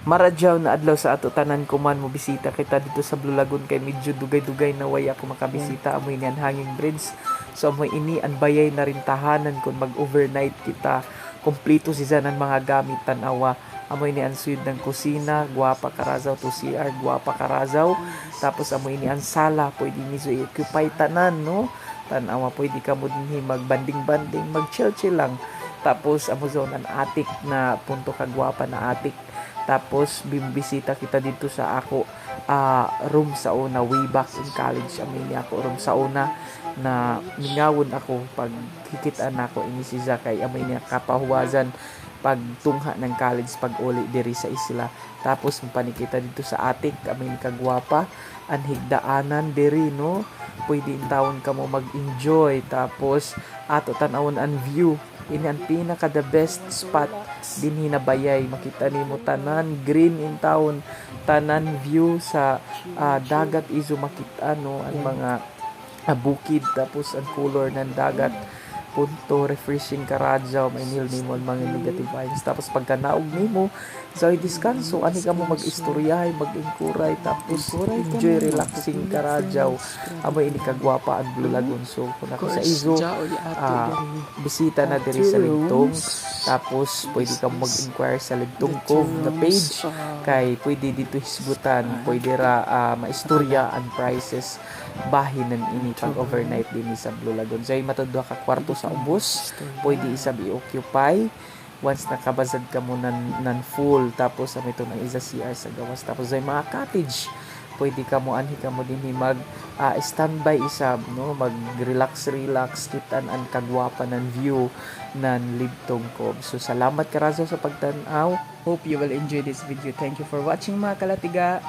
Maradyaw na adlaw sa ato tanan kuman mo bisita kita dito sa Blue Lagoon kay medyo dugay-dugay na way ako makabisita amoy niyan hanging bridge. So amoy ini ang bayay na rin tahanan kung mag-overnight kita. Kompleto si zanan mga gamit tanawa. Amoy ni ang suite ng kusina, guwapa karazaw to CR, guwapa karazaw. Tapos amoy ni ang sala, pwede ni so i-occupy tanan, no? Tanawa, pwede ka mo din magbanding-banding, mag-chill-chill lang. Tapos amo zone ang atik na punto kagwapa na atik. Tapos bimbisita kita dito sa ako room sa una way back in college. Amin ako room sa una na mingawon ako pag hikitaan ako ini si Zakay. Amin niya kapahuwazan pagtungha ng college pag uli diri sa isla. Tapos panikita dito sa atik. Amin kagwapa ang higdaanan diri, no? Pwede in taon ka mo mag-enjoy. Tapos ato tanawon ang view. Ini ang pinaka the best spot din hinabayay, makita nimo tanan green in town, tanan view sa dagat iso makita, no, ang mga bukid, tapos ang color ng dagat punto refreshing karadyaw may nil nimo ang mga negative vibes. Tapos pagka naog nimo sa diskanso ani ka mo mag-istoryahay, mag-inkuray, tapos enjoy relaxing karadyaw. Amo ini kagwapa ang Blue Lagoon. So kung ako sa izo bisita na diri sa Ligtong, tapos pwede ka mag-inquire sa Ligtong Cove na page kay pwede dito hisgutan, pwede ra maistorya ang prices bahinan ini pag overnight din sa Blue Lagoon. So matudwa ka kwarto sa ubos, pwede isab i-occupy once nakabazad ka mo nan full. Tapos ito ng isa CR sa gawas. Tapos ay mga cottage, pwede ka mo anhi ka mo din mag standby isab, no, mag relax kitan ang kagwapa ng view ng Ligtong Cove. So salamat karazo sa pagtan-aw. Hope you will enjoy this video. Thank you for watching mga kalatiga.